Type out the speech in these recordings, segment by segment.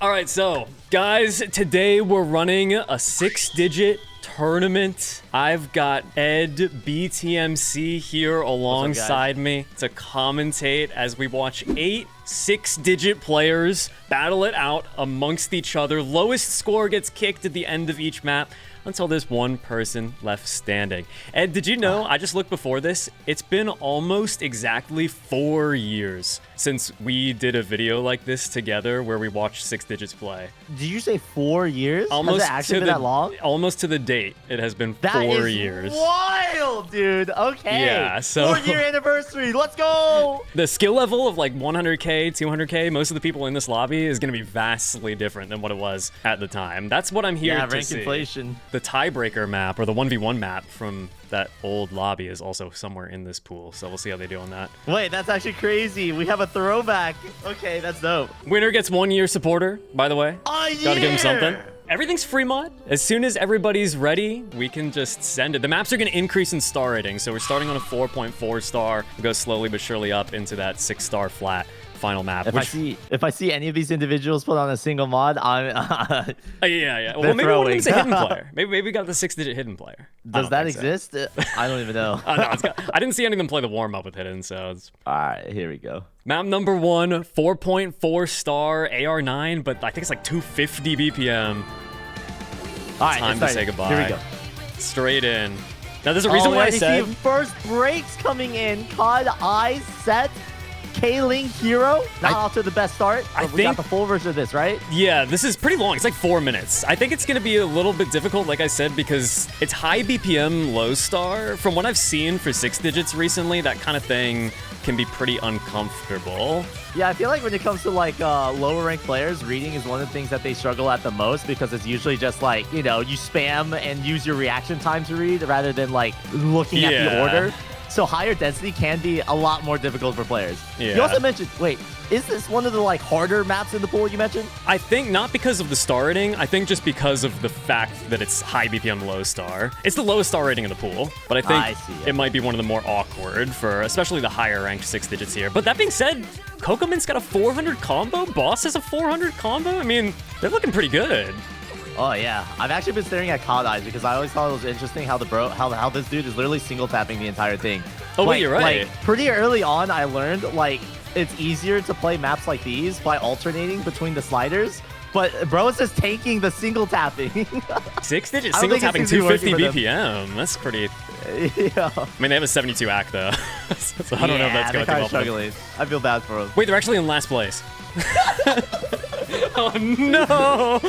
All right, so guys, today we're running a 6-digit tournament. I've got Ed BTMC here alongside me to commentate as we watch 8 6-digit players battle it out amongst each other. Lowest score gets kicked at the end of each map until there's one person left standing. Ed, did you know, I just looked before this, it's been almost exactly 4 years since we did a video like this together where we watched 6 digits play. Did you say 4 years? Almost Has it actually been that long? Almost to the date. It has been 4 years. Wild, dude. Okay. Yeah, so 4-year anniversary. Let's go. The skill level of like 100k, 200k, most of the people in this lobby is going to be vastly different than what it was at the time. That's what I'm here to see. Inflation. The tiebreaker map, or the 1v1 map from that old lobby, is also somewhere in this pool, so we'll see how they do on that. Wait, that's actually crazy. We have a throwback. Okay, that's dope. Winner gets 1 year supporter, by the way. A year! Gotta give him something. Everything's free mod. As soon as everybody's ready, we can just send it. The maps are going to increase in star rating, so we're starting on a 4.4 star. We'll go slowly but surely up into that 6-star flat final map. If I see any of these individuals put on a single mod, I'm yeah. Well, maybe one of them's a hidden player. Maybe we got the 6-digit hidden player. Does that exist? So. I don't even know. No, I didn't see any of them play the warm up with hidden, so it's... All right, here we go. Map number 1, 4.4 star AR9, but I think it's like 250 BPM. All right, time to say goodbye. Here we go. Straight in. Now, there's a reason why I said... First breaks coming in. COD Eyes set. K-Ling Hero, not off to the best start. We got the full version of this, right? Yeah, this is pretty long. It's like 4 minutes. I think it's going to be a little bit difficult, like I said, because it's high BPM, low star. From what I've seen for 6 digits recently, that kind of thing can be pretty uncomfortable. Yeah, I feel like when it comes to like lower ranked players, reading is one of the things that they struggle at the most, because it's usually just like, you know, you spam and use your reaction time to read rather than like looking at the order. So higher density can be a lot more difficult for players. Yeah. You also mentioned, wait, is this one of the like harder maps in the pool you mentioned? I think not because of the star rating. I think just because of the fact that it's high BPM, low star. It's the lowest star rating in the pool, but I think it might be one of the more awkward for especially the higher ranked 6 digits here. But that being said, Kokomint's got a 400 combo. Boss has a 400 combo. I mean, they're looking pretty good. Oh yeah, I've actually been staring at COD Eyes because I always thought it was interesting how how this dude is literally single tapping the entire thing. Oh wait, you're right. Like pretty early on, I learned like it's easier to play maps like these by alternating between the sliders. But bro is just taking the single tapping. 6-digit single tapping 250 BPM. That's pretty. Yeah. I mean, they have a 72 act though, so I don't know if that's going to help struggling. I feel bad for them. Wait, they're actually in last place. Oh no!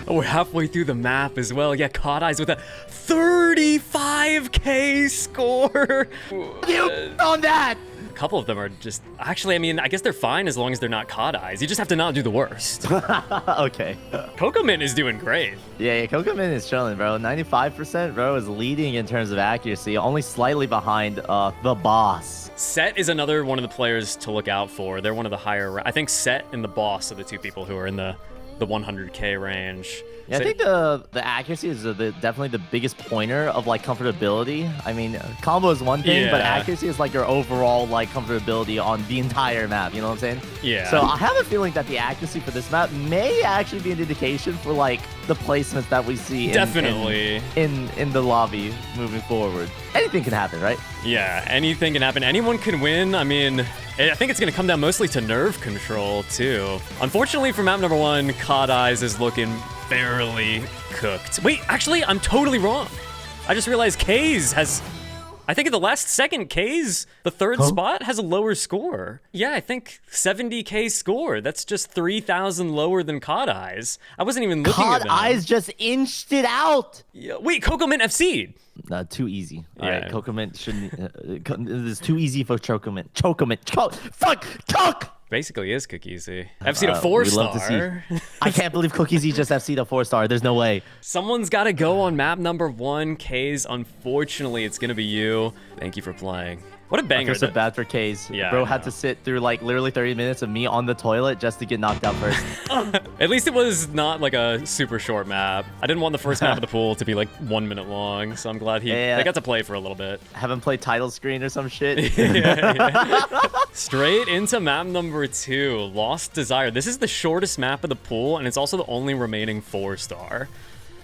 Oh, we're halfway through the map as well. Yeah, COD Eyes with a 35k score. You on that? A couple of them are just... Actually, I mean, I guess they're fine as long as they're not COD Eyes. You just have to not do the worst. Okay. Kokomint is doing great. Yeah, Kokomint is chilling, bro. 95%, bro, is leading in terms of accuracy. Only slightly behind the boss. Set is another one of the players to look out for. They're one of the higher... I think Set and the boss are the two people who are in the 100k range. Yeah, I think the accuracy is definitely the biggest pointer of like comfortability. I mean, combo is one thing, but accuracy is like your overall like comfortability on the entire map. You know what I'm saying? Yeah. So I have a feeling that the accuracy for this map may actually be an indication for like the placements that we see in the lobby moving forward. Anything can happen, right? Yeah, anything can happen. Anyone can win. I mean, I think it's going to come down mostly to nerve control, too. Unfortunately, for map number 1, COD Eyes is looking fairly cooked. Wait, actually, I'm totally wrong. I just realized K's has... I think at the last second, K's, the third spot, has a lower score. Yeah, I think 70k score. That's just 3,000 lower than COD Eyes. I wasn't even looking at them. COD Eyes just inched it out. Yeah, wait, Kokomint FC'd. Too easy. Yeah. All right, Kokomint shouldn't... this is too easy for Chokomint. Fuck! Choke! Basically is Cookiesy. FC'd a 4-star. I can't believe Cookiesy just FC'd a 4-star. There's no way. Someone's got to go on map number 1. K's, unfortunately, it's going to be you. Thank you for playing. What a I banger. feel so bad for K's. Yeah, Bro I had know. to sit through like literally 30 minutes of me on the toilet just to get knocked out first. At least it was not like a super short map. I didn't want the first map of the pool to be like 1 minute long, so I'm glad they got to play for a little bit. Haven't played title screen or some shit. Straight into map number 2, Lost Desire. This is the shortest map of the pool, and it's also the only remaining 4-star.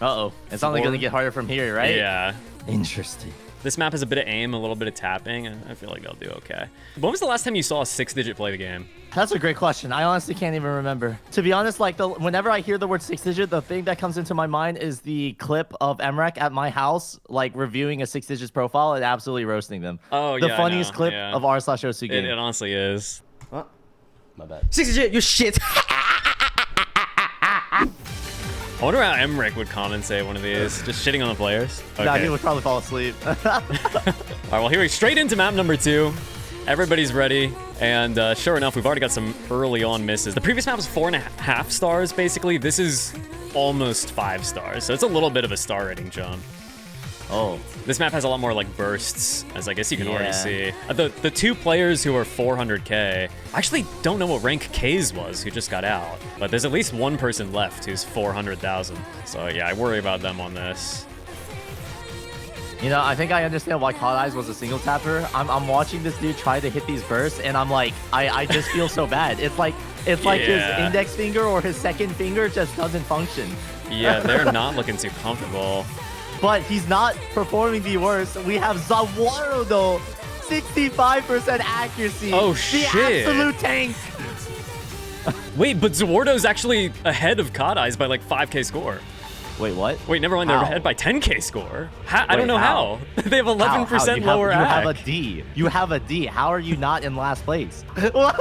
Uh-oh. It's only going to get harder from here, right? Yeah. Interesting. This map has a bit of aim, a little bit of tapping, and I feel like they'll do okay. When was the last time you saw a 6-digit play the game? That's a great question. I honestly can't even remember. To be honest, like whenever I hear the word 6-digit, the thing that comes into my mind is the clip of Emrek at my house, like reviewing a 6-digit profile and absolutely roasting them. Oh, the yeah, funniest clip of r/Osu game. It honestly is. Huh? My bad. 6-digit, you shit. I wonder how Emmerich would commentate one of these. Just shitting on the players. Okay. Nah, he would probably fall asleep. All right, well, here we go. Straight into map number 2. Everybody's ready. And sure enough, we've already got some early on misses. The previous map was 4.5 stars, basically. This is almost 5 stars. So it's a little bit of a star rating jump. Oh. This map has a lot more like bursts, as I guess you can already Yeah. see. The 2 players who are 400k, I actually don't know what rank K's was who just got out, but there's at least one person left who's 400,000. So yeah, I worry about them on this. You know, I think I understand why Cod Eyes was a single tapper. I'm watching this dude try to hit these bursts, and I'm like, I just feel so bad. It's like his Yeah. index finger or his second finger just doesn't function. Yeah, they're not looking too comfortable. But he's not performing the worst. We have Zawaro though, 65% accuracy. Oh, the shit. absolute tank. Wait, but Zawardo's actually ahead of Cod Eyes by like 5k score. Wait, what? Wait, never mind, they're How? ahead by 10k score. I Wait, don't know how. They have 11% lower You have a AC. D. You have a D. How are you not in last place? What?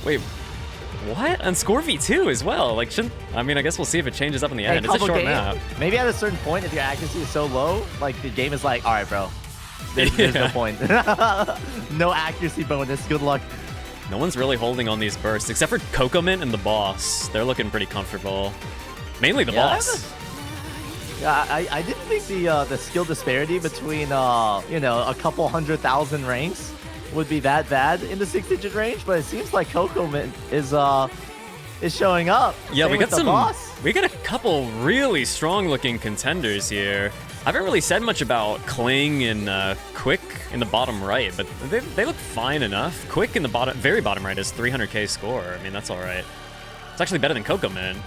Wait, what? On Score V2 as well. Like, shouldn't... I mean, I guess we'll see if it changes up in the end. It's a couple short game- map. Maybe at a certain point, if your accuracy is so low, like the game is like, all right, bro. There's no Yeah. point. No accuracy bonus. Good luck. No one's really holding on these bursts, except for Kokomint and the boss. They're looking pretty comfortable. Mainly the boss. Yeah, I didn't think the skill disparity between you know, a couple 100,000 ranks would be that bad in the 6-digit range, but it seems like Kokomint is showing up. Yeah, Same we with got the some. boss. We got a couple really strong-looking contenders here. I haven't really said much about Kling and Quick in the bottom right, but they look fine enough. Quick in the bottom, very bottom right is 300k score. I mean, that's all right. It's actually better than Kokomint.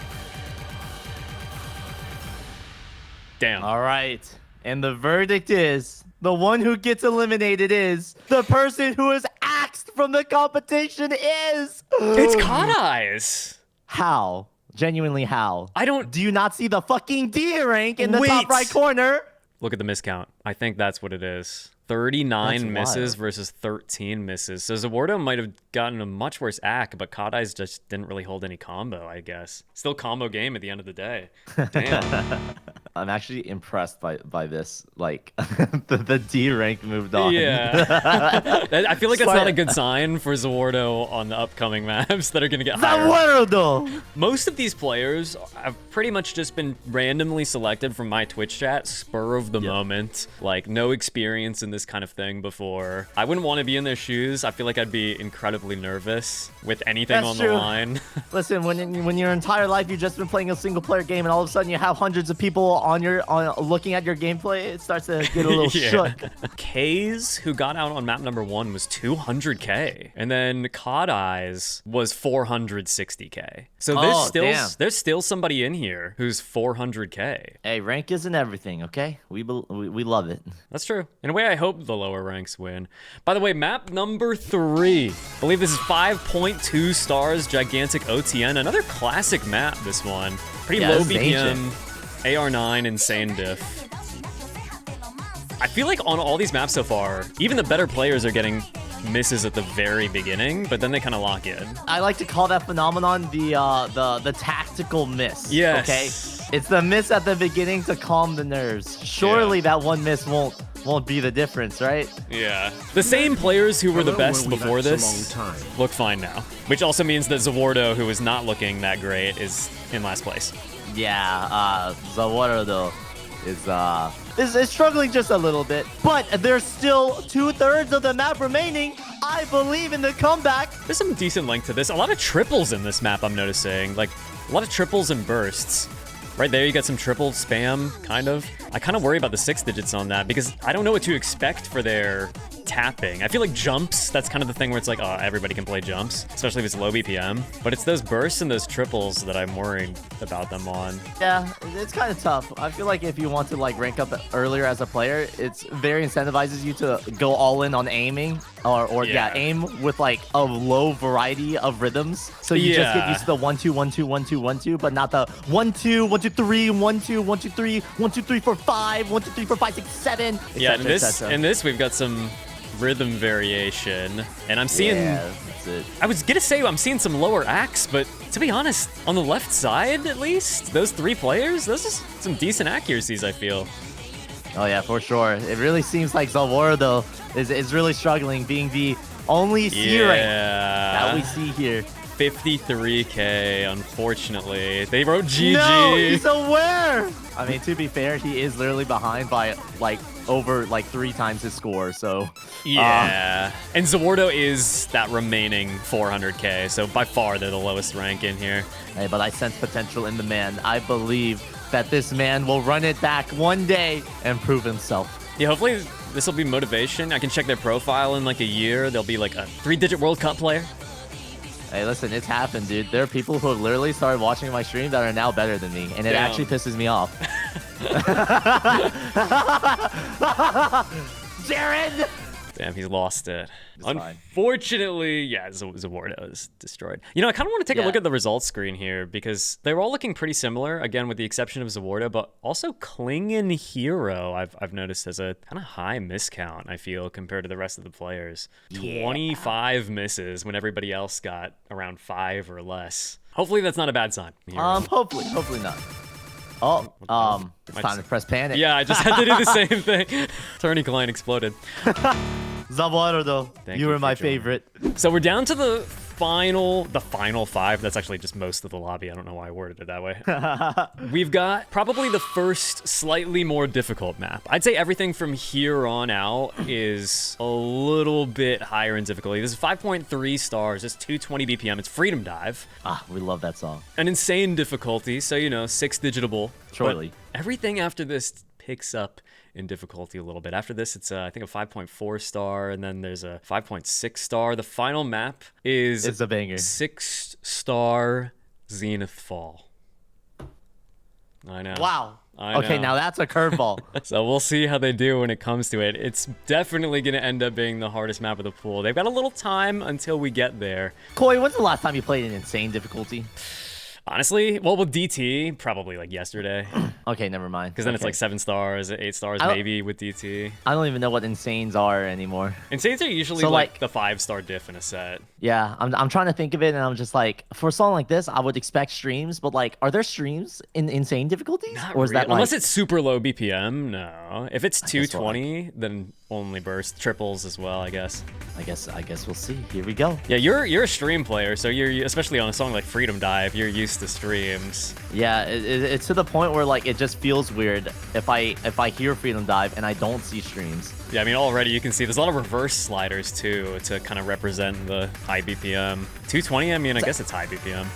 Damn. All right, and the verdict is the one who gets eliminated is the person who is axed from the competition is. It's Cod Eyes. How? Genuinely, how? I don't. Do you not see the fucking D rank in the Wait. top right corner? Look at the miscount. I think that's what it is. 39 That's misses wild. versus 13 misses. So Zawardo might have gotten a much worse act, but Cod Eyes just didn't really hold any combo, I guess. Still combo game at the end of the day. Damn. I'm actually impressed by this. Like, the D rank moved on. Yeah. I feel like that's not a good sign for Zawardo on the upcoming maps that are going to get higher. Zawardo! Most of these players have pretty much just been randomly selected from my Twitch chat, spur of the moment. Like, no experience in this kind of thing before. I wouldn't want to be in their shoes. I feel like I'd be incredibly nervous with anything That's on true. the line. Listen, when your entire life you've just been playing a single player game and all of a sudden you have hundreds of people on looking at your gameplay, it starts to get a little shook. K's, who got out on map number 1, was 200k, and then Cod Eyes was 460k. So there's still somebody in here who's 400k. Hey, rank isn't everything, okay? We love it. That's true. In a way, I hope the lower ranks win. By the way, map number 3. I believe this is 5.2 stars, gigantic OTN. Another classic map, this one. Pretty Yeah, low this is BPM, AR9, insane diff. I feel like on all these maps so far, even the better players are getting misses at the very beginning, but then they kind of lock in. I like to call that phenomenon the tactical miss. Yes. Okay? It's the miss at the beginning to calm the nerves. Surely that one miss won't be the difference, right? Yeah. The same players who were the best before That's this a long time. look fine now. Which also means that Zawardo, who is not looking that great, is in last place. Yeah, Zawardo though is is struggling just a little bit. But there's still 2/3 of the map remaining. I believe in the comeback. There's some decent length to this. A lot of triples in this map, I'm noticing. Like, a lot of triples and bursts. Right there, you got some triple spam, kind of. I kind of worry about the 6 digits on that because I don't know what to expect for their tapping. I feel like jumps, that's kind of the thing where it's like, oh, everybody can play jumps, especially if it's low BPM. But it's those bursts and those triples that I'm worried about them on. Yeah, it's kind of tough. I feel like if you want to like rank up earlier as a player, it's very incentivizes you to go all in on aiming or aim with like a low variety of rhythms. So you just get used to the 1 2 1 2 1 2 1 2, but not the 1 2 1 2 3 1 2 1 2 3 1 2 3 4 5 1 2 3 4 5 6 7. Yeah, in this we've got some rhythm variation, and I'm seeing. Yeah, that's it. I was gonna say I'm seeing some lower acts, but to be honest, on the left side at least, those 3 players, those are some decent accuracies. I feel. Oh yeah, for sure. It really seems like Zalvoro is really struggling, being the only C rank that we see here. 53K, unfortunately. They wrote GG. No, he's aware. I mean, to be fair, he is literally behind by like over like 3 times his score. So yeah, and Zawardo is that remaining 400K. So by far they're the lowest rank in here. Hey, but I sense potential in the man. I believe that this man will run it back one day and prove himself. Yeah, hopefully this will be motivation. I can check their profile in like a year. They'll be like a 3-digit World Cup player. Hey, listen, it's happened, dude. There are people who have literally started watching my stream that are now better than me, and it actually pisses me off. Jared! Damn, he's lost it. It's Unfortunately, yeah, Zawardo is destroyed. You know, I kind of want to take a look at the results screen here because they were all looking pretty similar, again, with the exception of Zawardo, but also Klingon Hero, I've noticed has a kind of high miss count, I feel, compared to the rest of the players. 25 misses when everybody else got around 5 or less. Hopefully that's not a bad sign. Hopefully not. Oh, it's time to press panic. Yeah, I just had to do the same thing. Attorney client exploded. Zawardo, though, you were my favorite. So we're down to the final 5. That's actually just most of the lobby. I don't know why I worded it that way. We've got probably the first slightly more difficult map. I'd say everything from here on out is a little bit higher in difficulty. This is 5.3 stars. It's 220 BPM. It's Freedom Dive. Ah, we love that song. An insane difficulty. So, you know, 6-digitable. Surely. But everything after this picks up in difficulty a little bit. After this, it's I think a 5.4 star, and then there's a 5.6 star. The final map is it's a banger. 6-star Zenith Fall. I know. Wow. Okay, now that's a curveball. So we'll see how they do when it comes to it. It's definitely going to end up being the hardest map of the pool. They've got a little time until we get there. Koi, when's the last time you played an insane difficulty? Honestly, well, with DT, probably like yesterday. Okay, never mind. Because then it's like 7 stars, 8 stars maybe with DT. I don't even know what insanes are anymore. Insanes are usually like the 5-star diff in a set. Yeah, I'm trying to think of it, and I'm just like, for a song like this, I would expect streams, but like, are there streams in insane difficulties? Not or is really. that like... Unless it's super low BPM, no. If it's 220, then only burst. Triples as well, I guess. I guess we'll see. Here we go. Yeah, you're a stream player, so you're especially on a song like Freedom Dive, you're used to streams. Yeah, it's to the point where like it just feels weird if I hear Freedom Dive and I don't see streams. Yeah, I mean already you can see there's a lot of reverse sliders too to kind of represent the high BPM. 220, I mean I guess it's high BPM.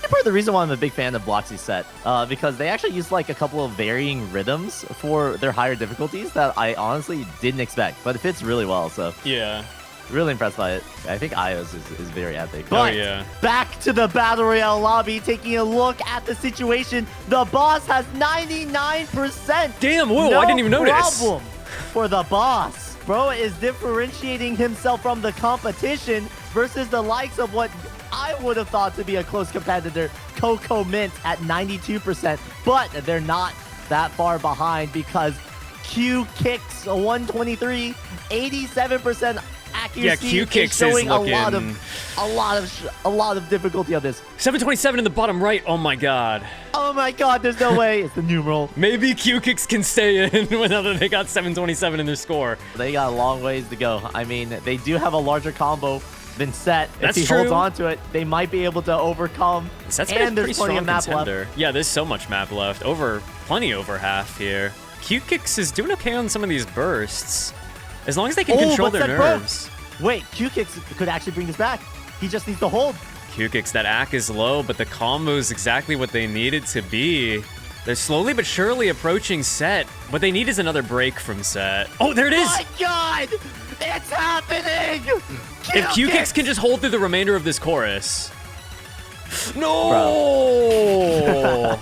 Part of the reason why I'm a big fan of Bloxy's set, because they actually use like a couple of varying rhythms for their higher difficulties that I honestly didn't expect, but it fits really well. So yeah, really impressed by it. I think Io's is very epic. But yeah, back to the Battle Royale lobby, taking a look at the situation. The boss has 99%. Damn, whoa, I didn't even notice. Problem for the boss. Bro is differentiating himself from the competition versus the likes of what I would have thought to be a close competitor, Coco Mint at 92%, but they're not that far behind because Q kicks 123, 87% accuracy. Yeah, Q kicks showing is looking... a lot of difficulty on this. 727 in the bottom right. Oh my god. Oh my god, there's no way. It's the numeral. Maybe Q kicks can stay in now that they got 727 in their score. They got a long ways to go. I mean, they do have a larger combo been set. That's if he true. holds on to it, they might be able to overcome. That's and there's plenty of map contender. left. Yeah, there's so much map left. Plenty over half here. Q-Kix is doing okay on some of these bursts. As long as they can control their nerves. Wait, Q-Kix could actually bring this back. He just needs to hold. Q-Kix, that AC is low, but the combo is exactly what they need it to be. They're slowly but surely approaching Set. What they need is another break from Set. Oh, there it is! My God! It's happening! If Q-Kix can just hold through the remainder of this chorus. No!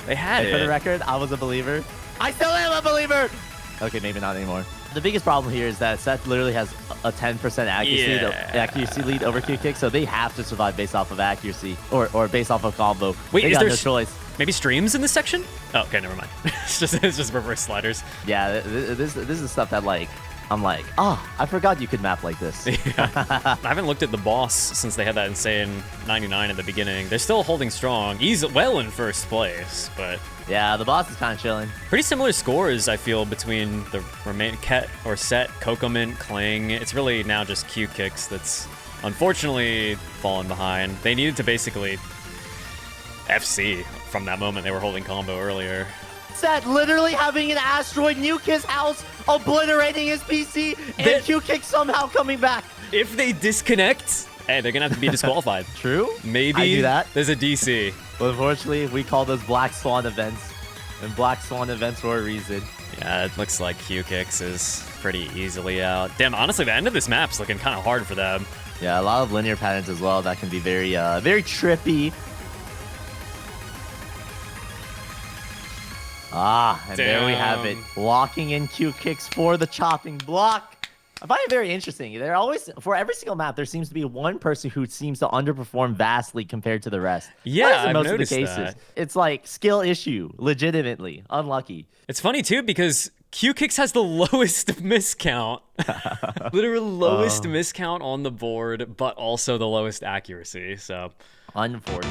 They had it. For the record, I was a believer. I still am a believer! Okay, maybe not anymore. The biggest problem here is that Seth literally has a 10% accuracy lead over Q-Kix, so they have to survive based off of accuracy or based off of combo. Wait, they is got there no choice. Maybe streams in this section? Oh, okay, never mind. it's just reverse sliders. Yeah, this is stuff that like I'm like, I forgot you could map like this. Yeah. I haven't looked at the boss since they had that insane 99 at the beginning. They're still holding strong. He's well in first place, but yeah, the boss is kind of chilling. Pretty similar scores, I feel, between the Ket or Set, Kokomint, Kling. It's really now just Q-Kix that's unfortunately fallen behind. They needed to basically FC from that moment they were holding combo earlier. Set literally having an asteroid nuke his house, obliterating his PC, and Q-Kix somehow coming back. If they disconnect, hey, they're gonna have to be disqualified. True. Maybe I do that. There's a DC. But unfortunately, we call those Black Swan events, and Black Swan events for a reason. Yeah, it looks like Q-Kix is pretty easily out. Damn, honestly, the end of this map's looking kind of hard for them. Yeah, a lot of linear patterns as well that can be very, very trippy. And there we have it. Locking in Q-Kix for the chopping block. I find it very interesting. They're always, for every single map, there seems to be one person who seems to underperform vastly compared to the rest. Yeah, I've noticed that. It's like skill issue, legitimately. Unlucky. It's funny, too, because Q-Kix has the lowest miscount. Literally lowest miscount on the board, but also the lowest accuracy, so. Unfortunate.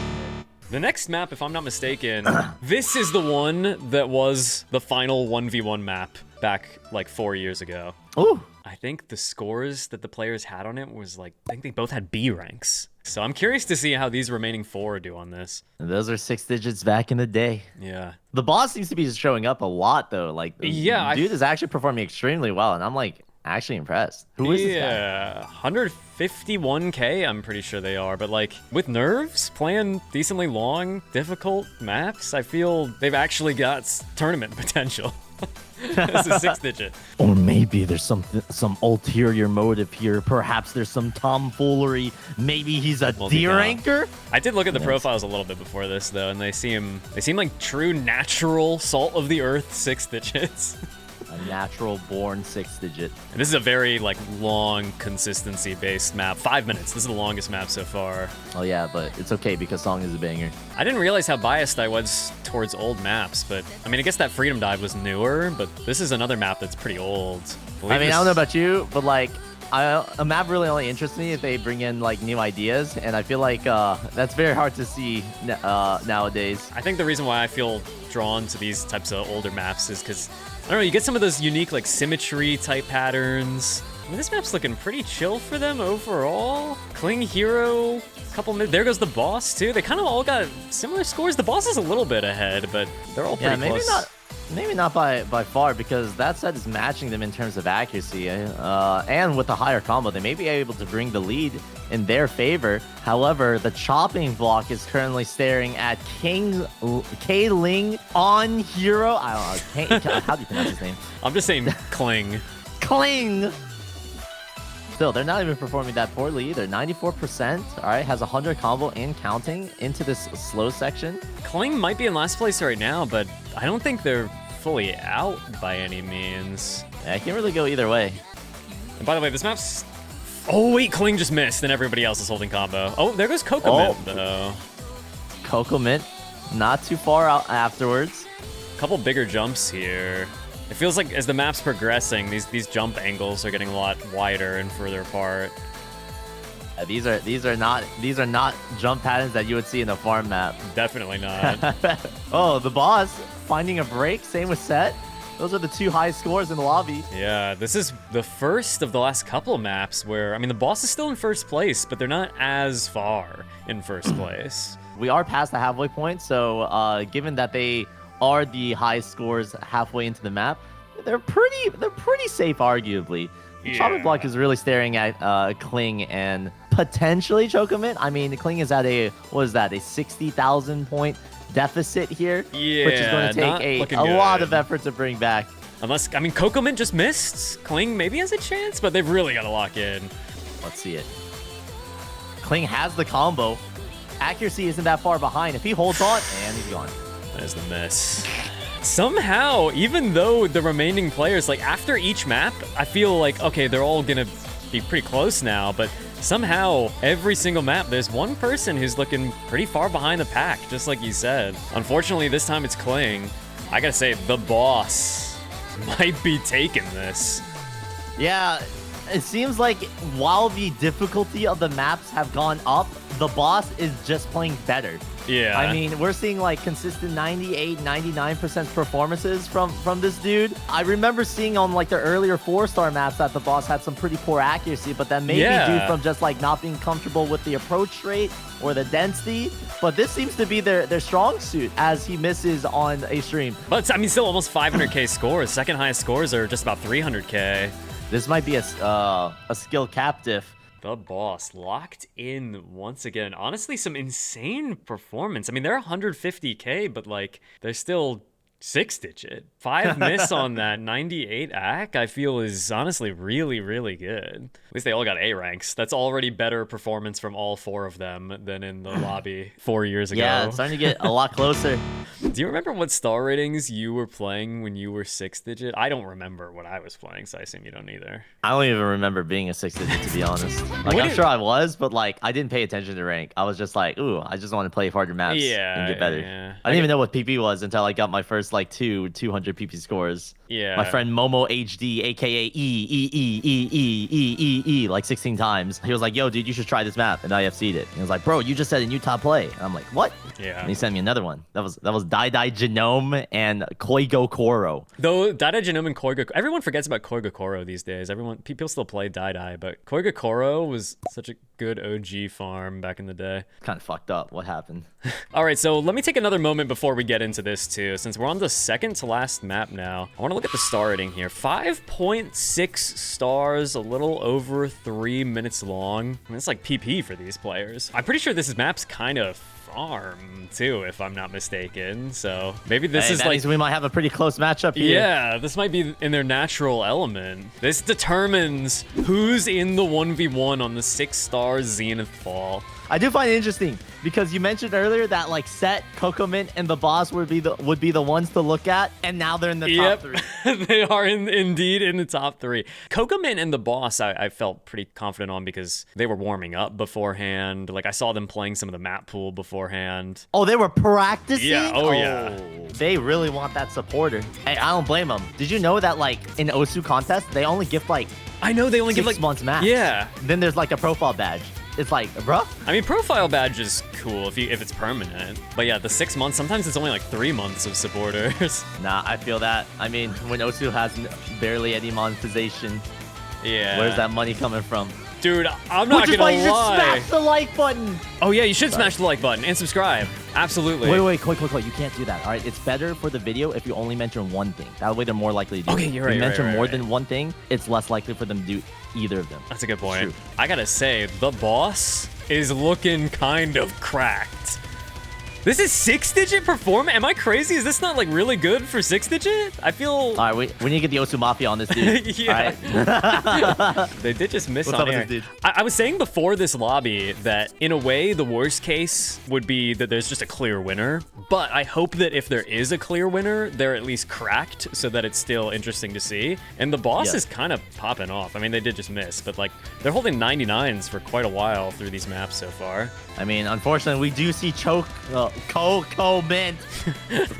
The next map, if I'm not mistaken, this is the one that was the final 1v1 map back like 4 years ago. Ooh. I think the scores that the players had on it was like, I think they both had B ranks. So I'm curious to see how these remaining 4 do on this. And those are 6 digits back in the day. Yeah. The boss seems to be showing up a lot, though. Like, yeah, dude is actually performing extremely well, and I'm like, actually impressed. Who is this guy? Yeah, 151k, I'm pretty sure they are. But like, with nerves, playing decently long, difficult maps, I feel they've actually got tournament potential. This is 6 digit. Or maybe there's some ulterior motive here. Perhaps there's some tomfoolery. Maybe he's a deer anchor. I did look at the profiles a little bit before this though, and they seem like true natural salt of the earth 6 digits. A natural born 6 digit. And this is a very like long consistency based map. 5 minutes. This is the longest map so far. Oh yeah, but it's okay because Song is a banger. I didn't realize how biased I was towards old maps, but I mean, I guess that Freedom Dive was newer, but this is another map that's pretty old. I mean, I don't know about you, but like, a map really only interests me if they bring in like new ideas, and I feel like that's very hard to see nowadays. I think the reason why I feel drawn to these types of older maps is because, I don't know, you get some of those unique like symmetry type patterns. I mean, this map's looking pretty chill for them overall. Kling Hero, there goes the boss too. They kind of all got similar scores. The boss is a little bit ahead, but they're all pretty close. Maybe not by far, because that set is matching them in terms of accuracy, and with the higher combo, they may be able to bring the lead in their favor. However, the chopping block is currently staring at K-Ling on Hero. I don't know. How do you pronounce his name? I'm just saying Kling. Kling. Still, they're not even performing that poorly either. 94%, all right, has 100 combo and counting into this slow section. Kling might be in last place right now, but I don't think they're fully out by any means. Yeah, it can really go either way. And by the way, this map's... Oh, wait, Kling just missed, and everybody else is holding combo. Oh, there goes Kokomint, though. Kokomint, not too far out afterwards. A couple bigger jumps here. It feels like as the map's progressing, these jump angles are getting a lot wider and further apart. These are not jump patterns that you would see in a farm map. Definitely not. Oh, the boss finding a break. Same with Set. Those are the 2 high scores in the lobby. Yeah, this is the first of the last couple of maps where, I mean, the boss is still in first place, but they're not as far in first place. We are past the halfway point, so given that they are the high scores halfway into the map, they're pretty safe, arguably. Yeah. Chopping Block is really staring at Kling and potentially Chocomint. I mean, Kling is at a 60,000 point deficit here, Yeah, which is going to take a lot of effort to bring back. Unless, I mean, Kokomint just missed. Kling maybe has a chance, but they've really got to lock in. Let's see it. Kling has the combo. Accuracy isn't that far behind. If he holds on, and he's gone. There's the miss. Somehow, even though the remaining players, like after each map, I feel like, okay, they're all gonna be pretty close now, but somehow every single map, there's one person who's looking pretty far behind the pack, just like you said. Unfortunately, this time it's Kling. I gotta say, the boss might be taking this. Yeah, it seems like while the difficulty of the maps have gone up, the boss is just playing better. Yeah. I mean, we're seeing like consistent 98, 99% performances from this dude. I remember seeing on like the earlier 4-star maps that the boss had some pretty poor accuracy, but that may be due from just like not being comfortable with the approach rate or the density. But this seems to be their strong suit as he misses on a stream. But it's, I mean, still almost 500k scores. Second highest scores are just about 300k. This might be a skill captive. The boss locked in once again. Honestly, some insane performance. I mean, they're 150k, but like they're still 6-digit. 5 miss on that 98 AC, I feel is honestly really, really good. At least they all got A ranks. That's already better performance from all 4 of them than in the lobby 4 years ago. Yeah, it's starting to get a lot closer. Do you remember what star ratings you were playing when you were 6-digit? I don't remember what I was playing, so I assume you don't either. I don't even remember being a 6-digit, to be honest. Like, I'm sure I was, but like I didn't pay attention to rank. I was just like, ooh, I just want to play harder maps and get better. Yeah. I didn't even know what PP was until I got my first like 200 PP scores. Yeah. My friend Momo HD, aka like 16 times. He was like, yo, dude, you should try this map. And I FC'd it. And he was like, bro, you just said in Utah play. And I'm like, what? Yeah. And he sent me another one. That was Dai Genome and Koigo Koro. Though Dai Genome and Koiga, everyone forgets about Koiga Koro these days. People still play Dai, but Koiga Koro was such a good OG farm back in the day. Kind of fucked up. What happened? All right, so let me take another moment before we get into this too, since we're on the second to last map now. I want to look at the star rating here. 5.6 stars, a little over 3 minutes long. I mean, it's like PP for these players. I'm pretty sure this map's kind of farm too, if I'm not mistaken. So maybe this is that like means we might have a pretty close matchup here. Yeah, this might be in their natural element. This determines who's in the 1v1 on the 6-star Zenith Fall. I do find it interesting because you mentioned earlier that like Set, Kokomint, and the boss would be the ones to look at, and now they're in the top 3. They are indeed in the top 3. Kokomint and the boss, I felt pretty confident on because they were warming up beforehand. Like I saw them playing some of the map pool beforehand. Oh, they were practicing? Yeah. Oh yeah. They really want that supporter. Hey, I don't blame them. Did you know that like in Osu contest they only give like I know they only give 6 like months max. Yeah. Then there's like a profile badge. It's like, bruh. I mean, profile badge is cool if it's permanent. But yeah, the 6 months, sometimes it's only like 3 months of supporters. Nah, I feel that. I mean, when Osu has barely any monetization, yeah. where's that money coming from? Dude, I'm not gonna lie. Which is why you should smash the like button. Oh yeah, you should smash the like button and subscribe. Absolutely. Wait, Koi, you can't do that. All right, it's better for the video if you only mention one thing. That way they're more likely to do it. Okay, you're right. If you mention more right. than one thing, it's less likely for them to do either of them. That's a good point. True. I gotta say, the boss is looking kind of cracked. This is 6-digit performance? Am I crazy? Is this not like really good for 6-digit? I feel... All right, we need to get the Osu Mafia on this dude. Yeah. All right. They did just miss What's on up with air. this dude? I was saying before this lobby that in a way the worst case would be that there's just a clear winner, but I hope that if there is a clear winner, they're at least cracked so that it's still interesting to see. And the boss is kind of popping off. I mean, they did just miss, but like they're holding 99s for quite a while through these maps so far. I mean, unfortunately, we do see Kokomint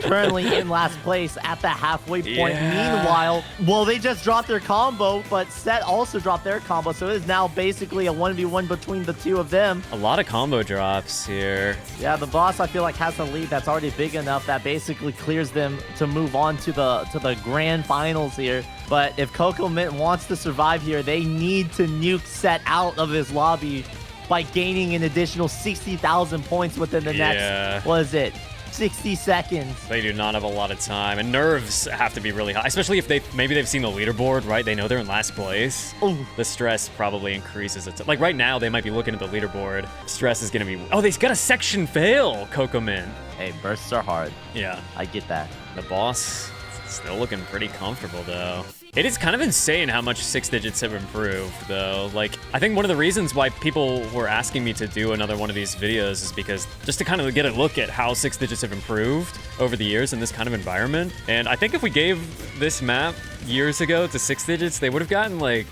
currently in last place at the halfway point. Yeah. Meanwhile, well, they just dropped their combo, but Set also dropped their combo, so it is now basically a 1v1 between the two of them. A lot of combo drops here. Yeah, the boss, I feel like, has a lead that's already big enough that basically clears them to move on to the grand finals here. But if Kokomint wants to survive here, they need to nuke Set out of this lobby by gaining an additional 60,000 points within the next, what is it, 60 seconds. They do not have a lot of time, and nerves have to be really high, especially if maybe they've seen the leaderboard, right? They know they're in last place. Ooh. The stress probably increases. Like right now, they might be looking at the leaderboard. Stress is gonna be. Oh, they've got a section fail, Kokomin. Hey, bursts are hard. Yeah. I get that. The boss still looking pretty comfortable though. It is kind of insane how much 6 digits have improved, though. Like, I think one of the reasons why people were asking me to do another one of these videos is because just to kind of get a look at how 6 digits have improved over the years in this kind of environment. And I think if we gave this map years ago to 6 digits, they would have gotten like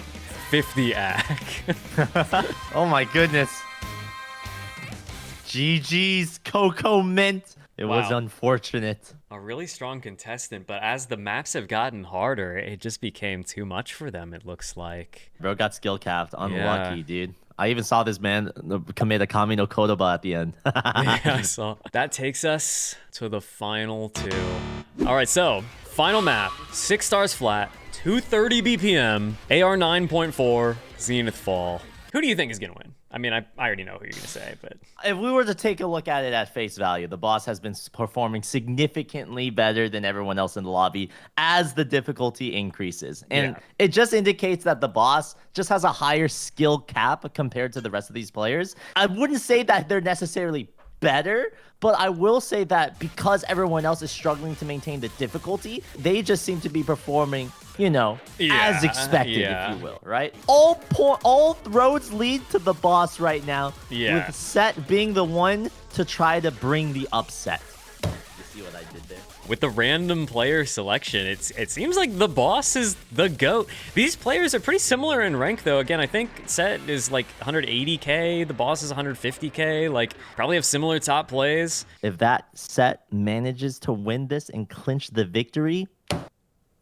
50 AC. Oh my goodness. GG's Coco Mint. It was unfortunate. A really strong contestant, but as the maps have gotten harder, it just became too much for them, it looks like. Bro got skill capped. Unlucky, dude. I even saw this man commit a Kami no Kodoba at the end. Yeah, I saw. That takes us to the final 2. All right, so final map, 6 stars flat, 230 BPM, AR 9.4, Zenith Fall. Who do you think is gonna win? I mean, I already know who you're gonna say, but if we were to take a look at it at face value, the boss has been performing significantly better than everyone else in the lobby as the difficulty increases. And it just indicates that the boss just has a higher skill cap compared to the rest of these players. I wouldn't say that they're necessarily better, but I will say that because everyone else is struggling to maintain the difficulty, they just seem to be performing, you know, as expected, if you will, right? All roads lead to the boss right now, with Set being the one to try to bring the upset. You see what I did there? With the random player selection, it seems like the boss is the GOAT. These players are pretty similar in rank, though. Again, I think Set is like 180k, the boss is 150k, like probably have similar top plays. If that Set manages to win this and clinch the victory,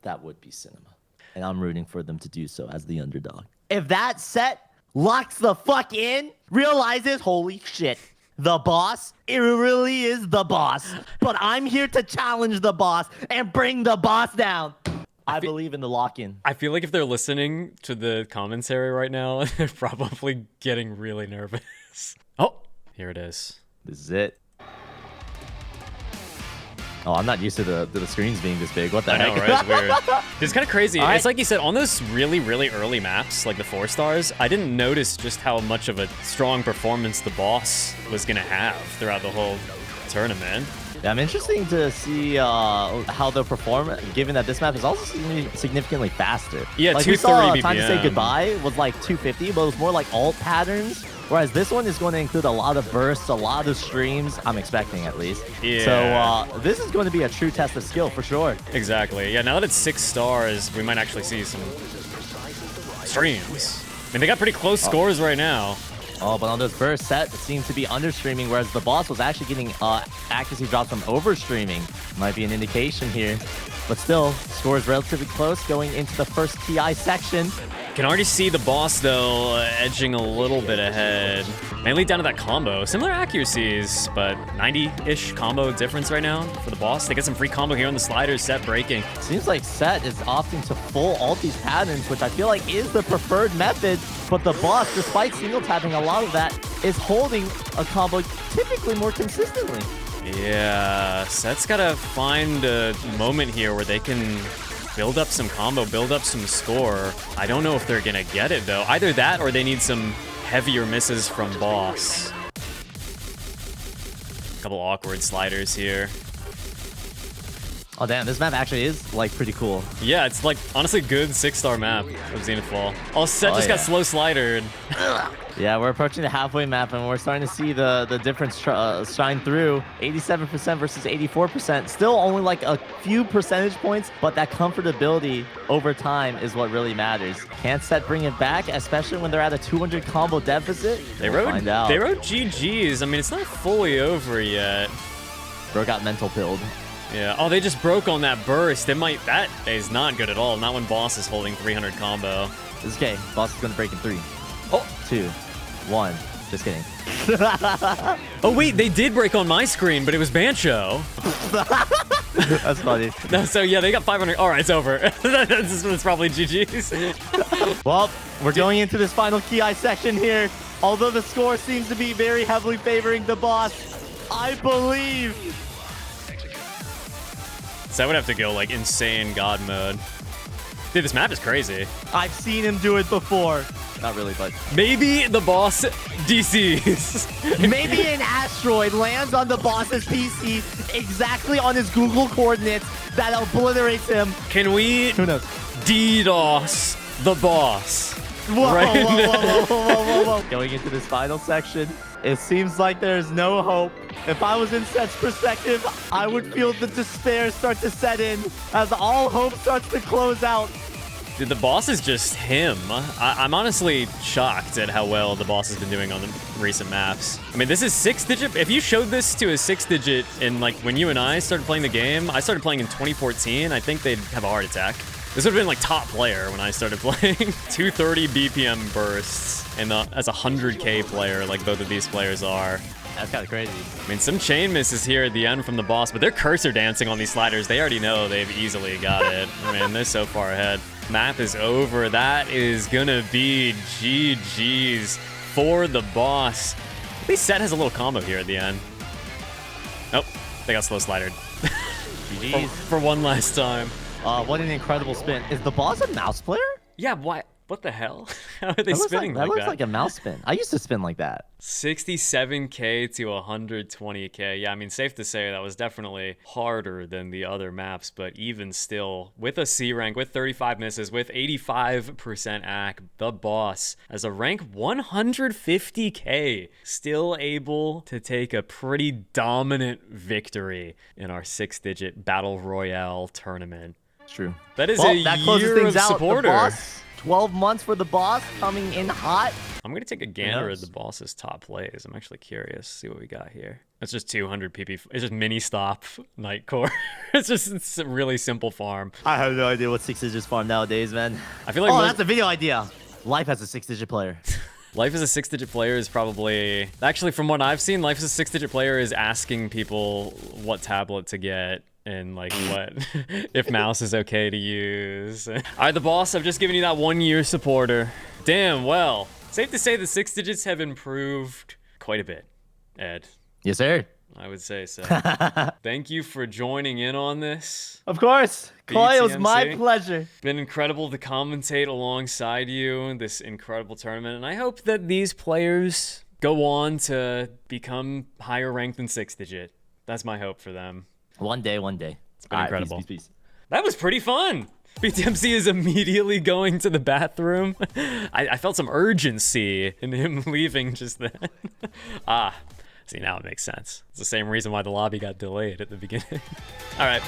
that would be cinema. And I'm rooting for them to do so as the underdog. If that Set locks the fuck in, realizes, holy shit, the boss, it really is the boss. But I'm here to challenge the boss and bring the boss down. I believe in the lock-in. I feel like if they're listening to the commentary right now, they're probably getting really nervous. Oh, here it is. This is it. Oh, I'm not used to the screens being this big. What the heck? I know, right? It's weird. It's kind of crazy. It's like you said, on those really, really early maps, like the 4 stars, I didn't notice just how much of a strong performance the boss was going to have throughout the whole tournament. Yeah, I'm interested to see how they'll perform, given that this map is also significantly faster. Yeah, like 230 we saw BPM. Time to Say Goodbye was like 250, but it was more like alt patterns. Whereas this one is going to include a lot of bursts, a lot of streams, I'm expecting at least. Yeah. So this is going to be a true test of skill for sure. Exactly. Yeah, now that it's 6 stars, we might actually see some streams. I mean, they got pretty close scores right now. Oh, but on those bursts, Set seems to be understreaming, whereas the boss was actually getting accuracy drops from overstreaming. Might be an indication here. But still, score is relatively close going into the first TI section. Can already see the boss, though, edging a little bit ahead. Mainly down to that combo. Similar accuracies, but 90-ish combo difference right now for the boss. They get some free combo here on the sliders, Set breaking. Seems like Set is opting to full alt these patterns, which I feel like is the preferred method. But the boss, despite single tapping a lot of that, is holding a combo typically more consistently. Yeah, Set's gotta find a moment here where they can build up some combo, build up some score. I don't know if they're gonna get it, though. Either that or they need some heavier misses from boss. Couple awkward sliders here. Oh, damn, this map actually is, like, pretty cool. Yeah, it's, like, honestly good 6-star map of Zenith Fall. Oh, Set just got slow slidered. Yeah, we're approaching the halfway map, and we're starting to see the difference shine through. 87% versus 84%. Still only, like, a few percentage points, but that comfortability over time is what really matters. Can Set bring it back, especially when they're at a 200 combo deficit? They wrote GGs. I mean, it's not fully over yet. Bro got mental pilled. Yeah. Oh, they just broke on that burst. That is not good at all. Not when boss is holding 300 combo. This is okay. Boss is going to break in 3. Oh. 2. 1. Just kidding. Oh, wait. They did break on my screen, but it was Bancho. That's funny. No, so, yeah, they got 500. All right, it's over. That's probably GG's. Well, we're going into this final Ki section here. Although the score seems to be very heavily favoring the boss, I believe So I would have to go like insane god mode. Dude, this map is crazy. I've seen him do it before. Not really, but maybe the boss DCs. Maybe an asteroid lands on the boss's PC exactly on his Google coordinates that obliterates him. Can we Who knows? DDoS the boss? Whoa, Right whoa, whoa, now. whoa, whoa, whoa, whoa, whoa. Going into this final section, it seems like there's no hope. If I was in Seth's perspective, I would feel the despair start to set in as all hope starts to close out. Dude, the boss is just him. I'm honestly shocked at how well the boss has been doing on the recent maps. I mean, this is 6-digit. If you showed this to a 6-digit in like when you and I started playing the game, I started playing in 2014, I think they'd have a heart attack. This would have been like top player when I started playing. 230 BPM bursts, and as a 100K player, like both of these players are. That's kind of crazy. I mean, some chain misses here at the end from the boss, but they're cursor dancing on these sliders. They already know they've easily got it. I mean, they're so far ahead. Map is over. That is gonna be GG's for the boss. At least Seth has a little combo here at the end. Oh, they got slow slidered. GG's. for one last time. What an incredible spin. Is the boss a mouse player? Yeah, why? What the hell? How are they spinning like that? That looks like a mouse spin. I used to spin like that. 67K to 120K. Yeah, I mean, safe to say that was definitely harder than the other maps, but even still, with a C rank, with 35 misses, with 85% AC, the boss, as a rank 150K, still able to take a pretty dominant victory in our 6-digit Battle Royale tournament. True. That is that closes year things of out. supporter. The boss, 12 months for the boss, coming in hot. I'm going to take a gander at the boss's top plays. I'm actually curious. See what we got here. It's just 200 PP. It's just mini stop Nightcore. It's a really simple farm. I have no idea what 6-digits farm nowadays, man. I feel like that's a video idea. Life as a 6-digit player. Life as a 6-digit player is probably... Actually, from what I've seen, Life as a 6-digit player is asking people what tablet to get. And like what if mouse is okay to use. All right, the boss, I've just given you that 1-year supporter. Damn, well, safe to say the 6-digits have improved quite a bit, Ed. Yes, sir. I would say so. Thank you for joining in on this. Of course. Koi, it was my BTMC. pleasure. Been incredible to commentate alongside you in this incredible tournament, and I hope that these players go on to become higher ranked than 6-digit. That's my hope for them. One day, one day. It's been incredible. Peace, peace, peace. That was pretty fun. BTMC is immediately going to the bathroom. I felt some urgency in him leaving just then. See, now it makes sense. It's the same reason why the lobby got delayed at the beginning. All right.